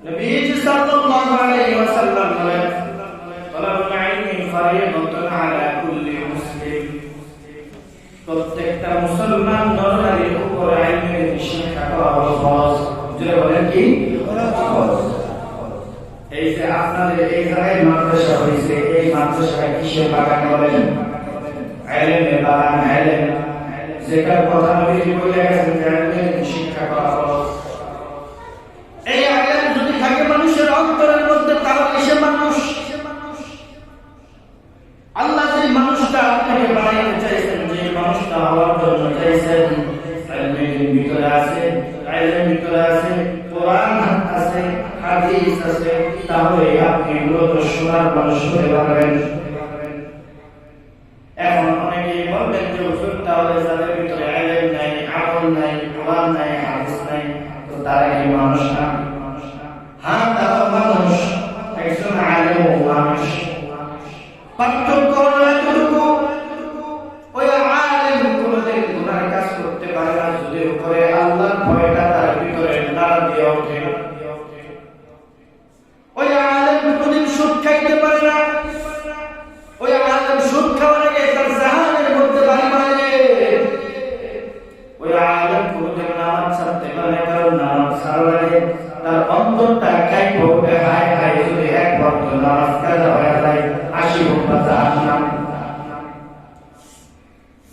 নবীজি সাল্লাল্লাহু আলাইহি ওয়াসাল্লাম বলেন, তালাবুল ইলমি ফারিদাতুন আলা কুল্লি মুসলিম। প্রত্যেকটা মুসলমান নরনারীর উপর ইলমের শিক্ষা করা হলো ফরজ। যারা বলেন কি ফরজ। এই যে আপনাদের এই জায়গায় মাদ্রাসা হয়েছে, এই মাদ্রাসায় কিসের বাগান বলেন? ইলমের বাগান। ইলম যেটার কথা নবীজি বলে গেছেন যে ইলমের শিক্ষা করা ফরজ। এই ইলম যদি থাকে মানুষের অন্তরের মধ্যে, তাহলে সে মানুষ। আল্লাহ যে মানুষটা আপনাকে বানাইতে চাইছেন, যে মানুষটা হওয়ার জন্য চাইছেন, ইলমের ভিতরে আছে, ইলমের ভিতরে আছে কোরআন আছে, হাদিস আছে, তাহলে আপনি মূলত সোনার মানুষ হতে পারবেন। এখন অনেকেই বলবেন যে হুজুর, তাহলে যাদের ভিতরে ইলম নাই, আমল নাই, কোরআন নাই, হাদিস নাই, তো তারা কি মানুষ না? হ্যাঁ, তারা মানুষ। একজন আলেম ও মানুষ। পার্থক্য হলো এতটুকু, ওই আলেম কোনদিন গুনার কাজ করতে পারে না যদি উপরে আল্লাহর ভয়টা তার ভিতরে নাড়া দিয়ে ওঠে। ওই আলেম কোনদিন সুদ খাইতে পারে না। ওই আলেম সুদ খাওয়ার আগে তার জাহানের মধ্যে বাড়ি মারে। ওই আলেম কোনদিন নামাজ ছাড়তে পারে না, কারণ নামাজ ছাড়লে তার অন্তরটা কাইপে ওঠে। হায় হায়, যদি এক ভক্ত নামাজ কাজা হয়ে যায়, 80 ভক্ত জাহান্নাম।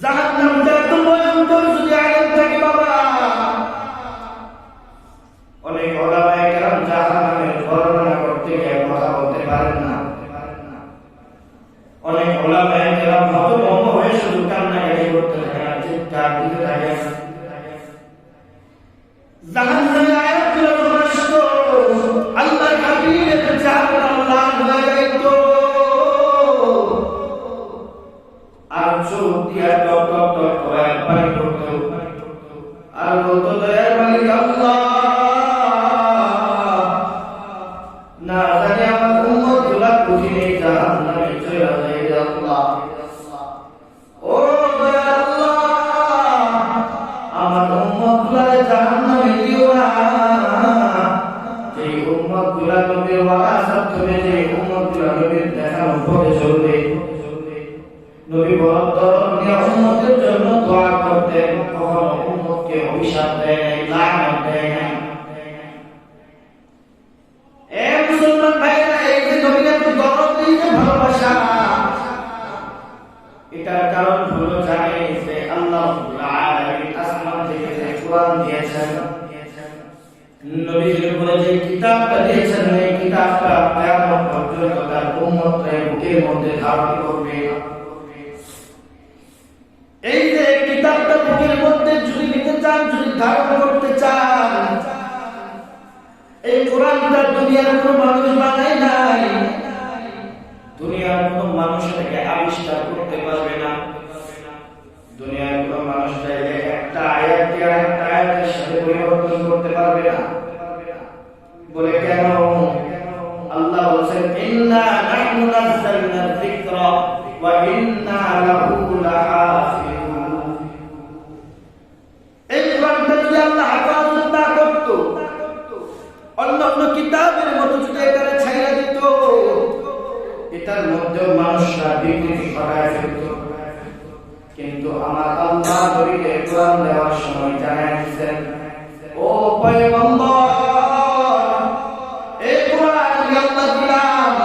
জাহান্নাম এত ভয়ঙ্কর যদি আলেম থাকে বাবা। অনেক ওলামায়ে কেরাম জাহান্নামের বর্ণনা করতে গিয়ে কথা বলতে পারেন না। অনেক ওলামায়ে কেরাম হতভম্ব হয়ে শুধু কান্নাকাটি করতে থাকেন, চিৎকার দিতে থাকেন। জাহান্নামের আয়াতগুলো যখন আসতো, আল্লাহর হাবিবের জাহান্নাম লাল হয়ে যাইত। আর চোখ দিয়া টক টক টক করে পানি পড়তো। আর বলতো, দয়ার মালিক আল্লাহ, না জানি আমার উম্মতগুলা কঠিনে জাহান্নামে চলে যায় আল্লাহ। ও দয়ার আল্লাহ, আমার উম্মতগুলা জাহান্নামে দিও না। এই উম্মতগুলা নবীর ওয়াদা সাথে, যে উম্মতগুলা নবীর দেখানো পথে চলবে। নবী বড় দরদ নিয়ে উম্মতের জন্য দোয়া করতেন, কখনো উম্মতকে অভিশাপ দেয় নাই, লানত দেয় নাই। এ মুসলমান ভাইরা, এই যে নবীর এত দরদ, এই যে ভালোবাসা, এটার কারণ হলো জানেন যে আল্লাহ রাব্বুল আলামিন আসমান থেকে যে কোরআন দিয়েছেন, নবীর উপরে যে কিতাবটা দিয়েছেন, এই কিতাবটা কিয়ামত পর্যন্ত তার উম্মতের বুকের মধ্যে ধারণ করবে। এই যে কিতাবটা বুকের মধ্যে যদি নিতে চান, যদি ধারণ করতে চান, এই কোরআনটা দুনিয়ার কোনো মানুষ বানায় নাই। দুনিয়ার কোনো মানুষ এটাকে আবিষ্কার করতে পারবে না। দুনিয়ার কোনো মানুষ চাইলে একটা আয়াত দিয়ে আরেকটা আয়াতের সাথে পরিবর্তন করতে পারবে না। বলে কেন? আল্লাহ বলেছেন, ইন্না নাহনু নাযালনা যিকরা ওয়া ইন্না লাহু লাহাফিজুন। এই কোরআনটা যদি আল্লাহ হেফাজত না করত, অন্য কিতাবের মতো যদি এটারে ছাইরা দিত, এটার মধ্যেও মানুষরা বিকৃতি ঘটায় ফেলত। কিন্তু আমার আল্লাহ নবীকে কোরআন দেওয়ার সময় জানায় দিয়েছেন, ও পয়গম্বর, এই কোরআন আল্লাহ দিলাম,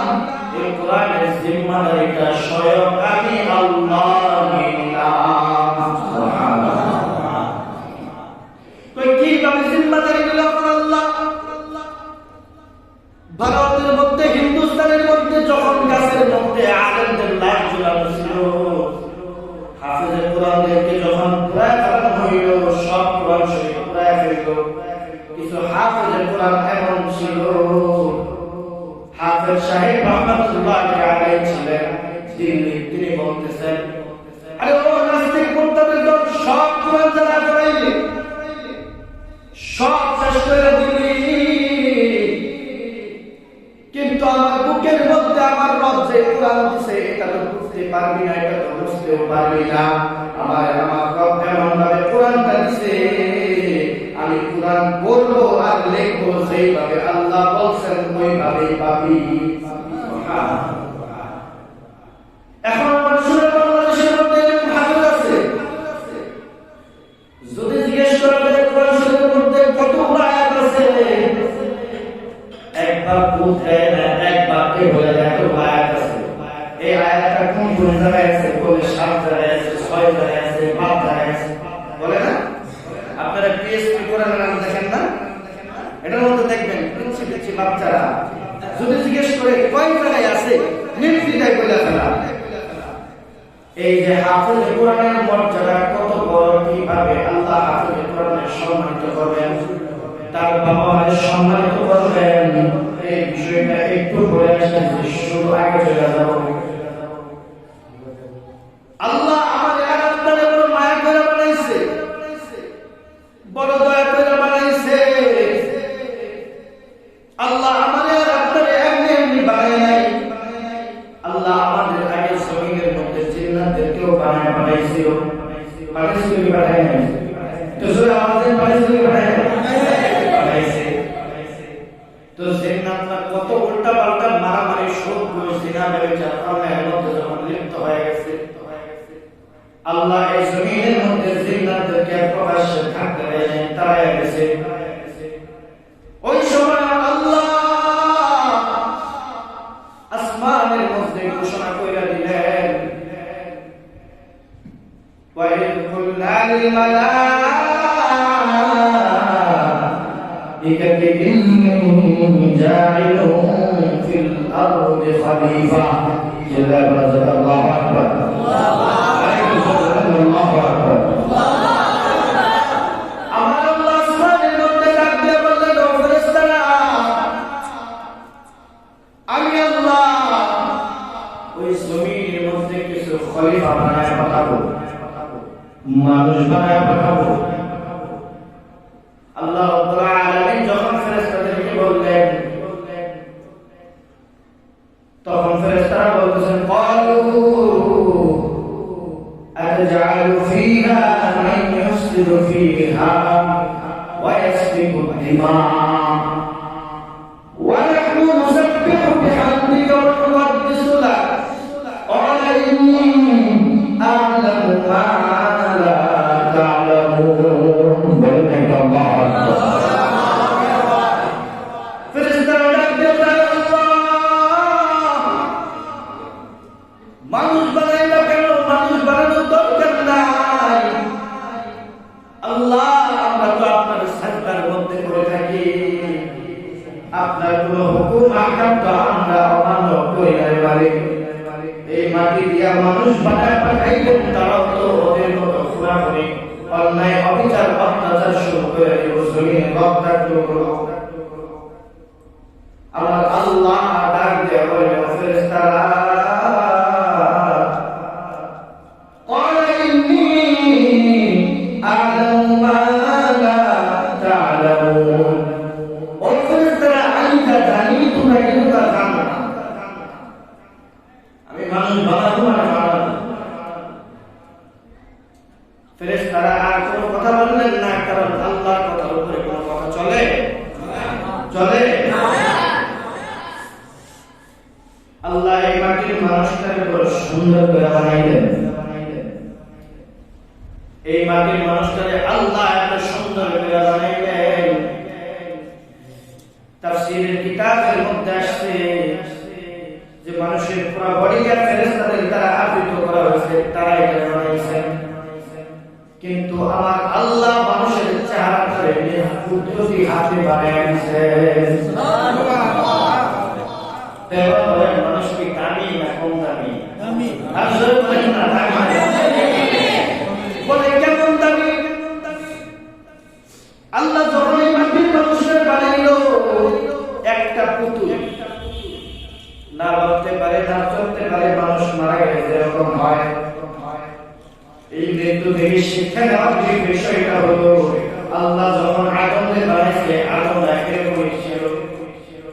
এই কোরআনের জিম্মাদারিটা স্বয়ং আমি আল্লাহ নিলাম। সুবহানাল্লাহ। কই কিভাবে জিম্মাদারি দিল আল্লাহ? ভারতের মধ্যে, হিন্দুস্তানের মধ্যে যখন গাছের মধ্যে আলেমদের লাশ ঝুলানো ছিল, হাফেজের কোরআনদেরকে যখন প্রায় ফেলানো হইল, সব কোরআন শরীফ প্রায় ফেলল। কিছু হাফেজের কোরআন এমন ছিল, হাফেজ সাহেব রহমাতুল্লাহ আলাইহি ছিলেন দিল্লি, তিনি বলতেছেন, আরে ও নাস্তিক মুরতাদের দল, সব কোরআন যারা করাইলে সব শেষ করে দিলি, কিন্তু আমার বুকের মধ্যে আমার রব যে কোরআন দিয়েছে, এটা তো বুঝতে পারবি না, এটা তো বুঝতেও পারবি না। আমার রব এমন ভাবে কোরআনটা দিয়েছে, আমি কোরআন পড়বো আর লিখবো যেইভাবে আল্লাহ বলছেন ওইভাবেই পাবি। এখন মানুষের বাংলাদেশের মধ্যে হাজার আছে, যদি জিজ্ঞেস করা যায় কোরআন শরীফের মধ্যে কতগুলো আয়াত আছে, একবার বুঝে না, একবার কে বলে যায় এত আয়াত আছে। এই আয়াতটা কোন কোন জায়গায় আছে? বলে 7 জায়গায় আছে, 6 জায়গায় আছে, 5 জায়গায় আছে, বলে না? আপনারা পিএসপি কোরআনের নাম দেখেন না? এটার মধ্যে দেখবেন পিচ্ছি বাচ্চারা যদি জিজ্ঞেস করে কয় জায়গায় আছে, নির্দিদায় বলে ফেলা। এই যে হাফেজ কোরআনের মর্যাদা কত বড়, কিভাবে আল্লাহ হাফেজ কোরআনের সম্মানিত করবেন, তার বাবাকে সম্মানিত করবেন, এই বিষয়টা একটু বলে আসতে শুরু আগে চলে যাব। আল্লাহ আমাদের আপনার বড় মায়া করে বানাইছে, বড় দয়া করে বানাইছে। আল্লাহ আমাদের আপনার এমনি এমনি বানায় নাই। আল্লাহ আমাদের আগে জমিনের মধ্যে জিন্নাতদেরকেও বানাইছিল, বানাইছিল বানায় নাই? তো জোরে আমাদের বানাইছিল বানায় বানাইছে। তো জিন্নাতরা কত উল্টা পাল্টা মারামারি সুদ ঘুষ জিনা ব্যভিচার অন্যায়ের মধ্যে যখন লিপ্ত হয়ে গেছে, আল্লাহ এই জমিনের মধ্যে জিন্নাতদেরকে প্রকাশ্যে থাকতে দেয়নি, তারাই গেছে। ওই সময় আল্লাহ আসমানের মধ্যে ঘোষণা করে দিলেন, وَإِذْ قُلْنَا لِلْمَلَائِكَةِ إِنِّي جَاعِلٌ فِي الْأَرْضِ خَلِيفَةً الله أكبر الله أكبر। আমার আল্লাহ আসমানের মধ্যে ডাক দিয়ে বললেন, ও ফেরেশতারা, আমি আল্লাহ ওই জমিনের মধ্যে কিছু খলিফা বানায় পাঠাবো, মানুষ বানায় পাঠাবো। আল্লাহ রাব্বুল আলামিন যখন ফেরেশতাদেরকে বললেন, তখন ফেরেশতারা বলতেছেন, ক্বালু আতাজআলু ফীহা মান ইউফসিদু ফীহা ওয়া ইয়াসফিকু দিমা ওয়া নাহনু নুসাব্বিহু বিহামদিকা ওয়া নুqaddisu লাক ক্বালা ইন্নী আ'লাmu মা লা তা'লামুন। বলেন আল্লাহু আকবার। ফেরেশতারা ডাক দিয়ে বলেন, মানুষ বানাইবা কেন? মানুষ বানানোর দরকার নাই। আল্লাহ, আমরা তো আপনার সাজদার মধ্যে পড়ে থাকি, আপনার কোন হুকুম আহকাম তো আমরা অমান্য করি না। এবারে এই মাটি দিয়া মানুষ বানায় পাঠাইবেন, তারাও তো ওদের মতো খুনাখুনি, অন্যায়, অবিচার, অত্যাচার শুরু করে দিব, জমিনে রক্তাক্ত করব। আমার আল্লাহ ডাক দিয়ে বলেন, ফেরেশতারা, ফেরেশতারা আর কোনো কথা বললেন না, কারণ আল্লাহর কথার উপরে কোনো কথা চলে চলে না। আল্লাহ এই মাটির মানুষটাকে বড় সুন্দর করে বানাইলেন। এই মাটির মানুষটাকে আল্লাহ এত সুন্দর করে বানাইলেন, তাফসীরের কিতাবের মধ্যে আসছে যে মানুষের পুরো বডিকে ফেরেশতাদের দ্বারা আবৃত করা হয়েছে, তারা এটা বানাইছেন। কিন্তু আমার আল্লাহ মানুষের চেহারা করে কুদরতি হাতে বানিয়ে দিয়েছেন। সুবহানাল্লাহ। তাহলে মানুষ কি দামি না কম দামি? দামি। আসলে বলেন না দামি। বলে কেমন দামি? আল্লাহ যখন এই মাটির মানুষের বানাইলো, একটা পুতুল না বলতে পারে, না চলতে পারে, মানুষ মারা গেলে যেরকম হয়, এই মৃত্যু থেকে শিক্ষা নেওয়ার যে বিষয়টা হলো, আল্লাহ যখন আদমকে বানাইছে, আদম একরকমই ছিল,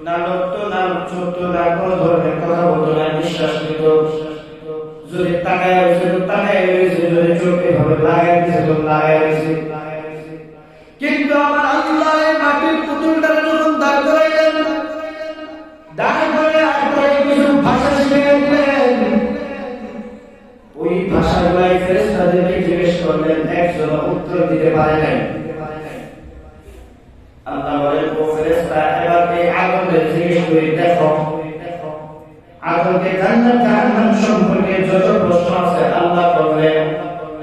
না লড়তো, না চলতো, না কোনো ধরনের কথা বলতো, না নিঃশ্বাস নিত। যদি তাকায় রয়েছে তো তাকায় রয়েছে, যদি চোখে ভাবে লাগাই দিয়েছে তো লাগাই রয়েছে। কিন্তু আমার আল্লাহ এই মাটির পুতুলটারে যখন দাঁড় করাইলেন, দাঁড় করে একবারে কিছু ভাষা শিখিয়ে দিলেন। ওই ভাষাগুলাই ফেরেশতাদেরকে জিজ্ঞেস করলেন, একজন উত্তর দিতে পারে নাই। আল্লাহ বলেন, ও ফেরেশতা, এবার এই আগুনকে জিজ্ঞেস করে দেখো, আগুনকে জান্নাত জাহান্নাম সম্পর্কে যত প্রশ্ন আছে আল্লাহ বললেন,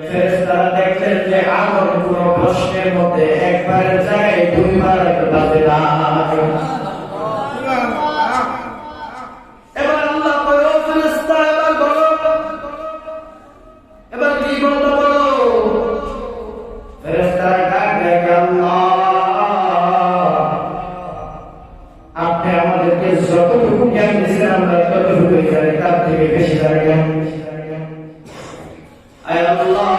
ফেরেশতারা দেখলেন যে আগুন কোনো প্রশ্নের মধ্যে একবারের জায়গায় দুইবার বাজে না। এবার আল্লাহ কয়, ও ফেরেশতা, এবার বলো, এবার কি বলতে বলো? ফেরেশতারা ডাক দেয়, আল্লাহ, আপনি আমাদেরকে যতটুকু জ্ঞান দিয়েছেন আমরা ততটুকু জানি, তার থেকে বেশি জানি না। আয় আল্লাহ,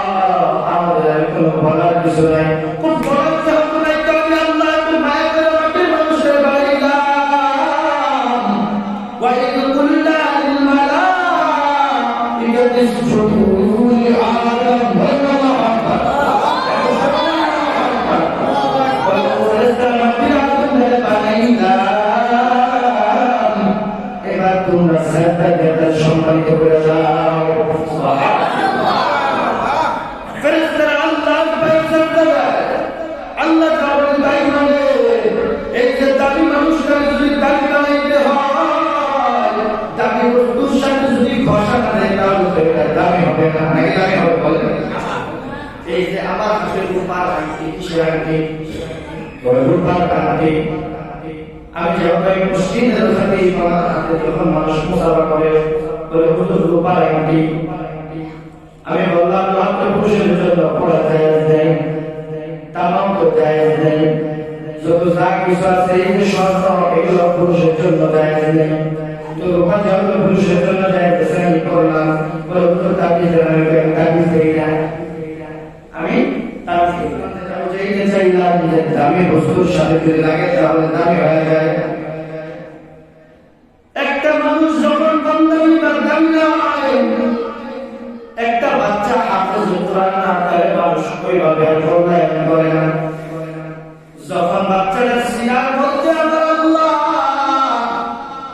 আমাদের কোনো বলার কিছু নাই, কোন বলার চাহত নাই, তবে আল্লাহ একটু মায়া করে মাটির মানুষের বাড়িলাম। ওয়াইদ কুল্লা লিল মালাইকাতি ইসজুদু লিআদম এবার তোমরা সাজদা দিয়ে সম্মানিত করে দাও। ফেরেশতারা আল্লাহর পায়ে সাজদা দেয়। আল্লাহ তাআলা তাই মানে এই যে দাবি মানুষকে যদি দাবি বানাইতে হয়, দাবি বস্তুর সাথে যদি ঘষা না দেয় তাহলে এটা দাবি হবে না, নাকি দাবি হবে বলেন? এই যে আমার কাছে রূপার আংটি, কিসের আংটি? রূপার আংটি। আমি যখন মসজিদের সাথে আমার হাতে যখন মানুষ মুসাফা করে বলে হুজুর রূপার আংটি, আমি বললাম মাত্র পুরুষের জন্য পড়া জায়েজ নেই, তামাম তো জায়েজ নেই, যত যা কিছু আছে এই যে স্বর্ণ এগুলো পুরুষের জন্য জায়েজ নেই, তো রূপা যখন পুরুষের জন্য জায়েজ আছে আমি করলাম, বলে হুজুর দাবি দেই না। আমি চাইলাম যে দামি বস্তুর সাথে যদি লাগে তাহলে দামি হয়ে যায়। একটা মানুষ যখন দামি বা দামি না হয়, একটা বাচ্চা হাফেজ কোরআন না করে মানুষ ওইভাবে মূল্যায়ন করে না। যখন বাচ্চাটা সিনার মধ্যে আমার আল্লাহ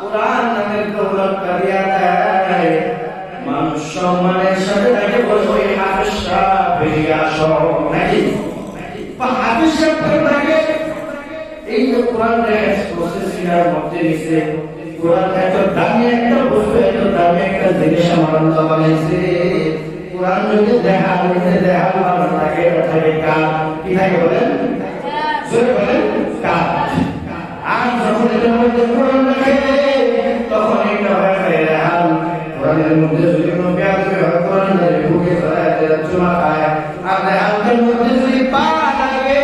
কোরআন নামের দৌলত দিয়া দেয়, মানুষ সম্মানের সাথে তাকে বলবো এই হাফেজ সাহেব বেরিয়ে আসো, নাকি বা হাফেজ সাহেব তাকে এই যে কোরআন সিনার মধ্যে নিছে, কোরআন এত দামি একটা বস্তু, এত দামি একটা জিনিস আমার আল্লাহ বানাইছে। কোরআন যদি দেখা ভালো থাকে, থাকে কাজ কি থাকে বলেন, বলেন কাজ। আর যখন এটার মধ্যে কোরআন রাখে তখন এটা হয়ে যায় রেহাল। কোরআনের মধ্যে যদি কোনো ব্যাধি হয়, কোরআন বুকে চুমা খায়, আর রেহালের মধ্যে যদি পা লাগে,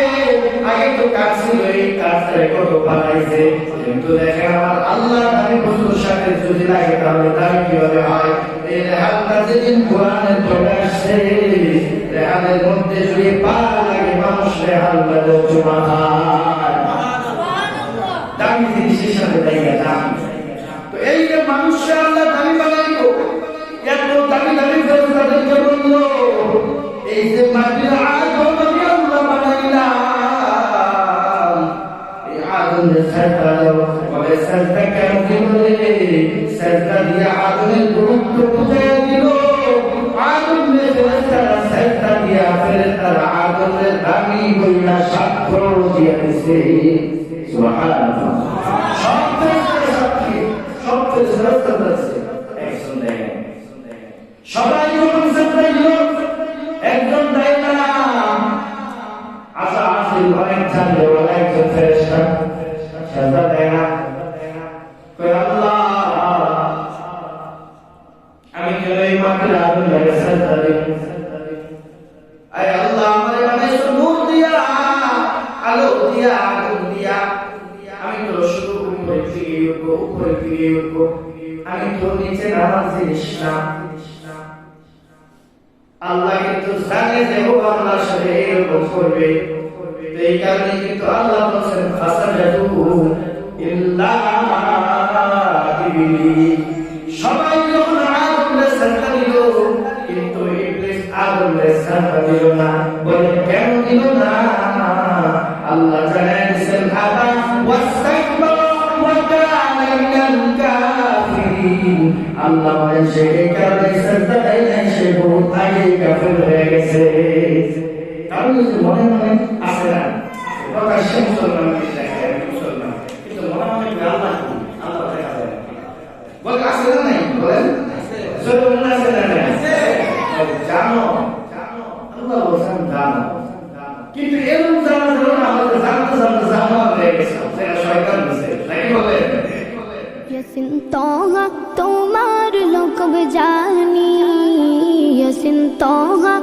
আগে তো কাজ ছিল, এই কাজটা কত বানাইছে, কিন্তু দেখেন আমার আল্লাহ দামি বস্তুর সাথে যদি লাগে তাহলে দামি কিভাবে হয়। এই রেহালটা যেদিন কোরআনের চলে আসছে, রেহালের মধ্যে যদি পা লাগে মানুষ রেহালটা চুমা খায়, দামি জিনিসের সাথে লাগে দাম। তো এই যে মানুষকে আল্লাহ দামি বানাইলো, এত দামি দামি তাদেরকে বললো এই যে মাটির আগুন আমি আল্লাহ বানাইলাম, এই আগুনের সাজদা দাও, বলে সাজদা কেন দিলে? সাজদা দিয়ে আগুনের গুরুত্ব বুঝিয়ে দিল। আগুনের ফেরেশতারা সাজদা দিয়া ফেরেশতারা আগুনের দামি বইলা সাক্ষ্য দিয়ে দিছে। সুবহানাল্লাহ। সব ফেরেশতারা সাক্ষী, সব ফেরেশতারা আছে। একজন দেখেন সবাই যখন সাজদা দিল, একজন দেয় না, আশা আসিল অনেক জানলে বলে একজন ফেরেশতা সাজদা দেয় না। কই আল্লাহ, আমি কেন এই মাটির আগুন লাগে সাজদা দিই? আয় আল্লাহ, আমারে বানাইছো নূর দিয়া, আলো দিয়া, আগুন দিয়া, আমি তো শুধু উপরে ফিরে উঠবো, আমি তো নিচে নামার জিনিস না। আল্লাহ কিন্তু জানে যে ও আল্লাহর সাথে এরকম করবে, এই কারণে কিন্তু আল্লাহ বলেন ফাসাজাদু ইল্লা ইবলিস। সবাই যখন আগুনে সাজদা দিল, কিন্তু ইবলিস আগুনে সাজদা দিল না। বলে কেন দিল না? আল্লাহ মিনাল কাফিরিন। আল্লাহ বলেন সে এই কারণে সিজদা দেয় নাই, সে বহুত আগেই কাফের হয়ে গেছে। কারণ মনে মনে আছে না প্রকাশ্যে মুসলমান মুসলমান, কিন্তু মনে মনে আল্লাহ আল্লাহ দেখা যায় বলে আছে না নাই বলেন আছে না নাই জানো আল্লাহ বলছেন জানো, কিন্তু এরকম জানা হলো না আমাদের জানতে জানতে জানা হয়ে গেছে, সেটা শয়তান দিছে নাকি বলে ইয়াসিন তোহা তোমার লোক জানি, ইয়াসিন তোহা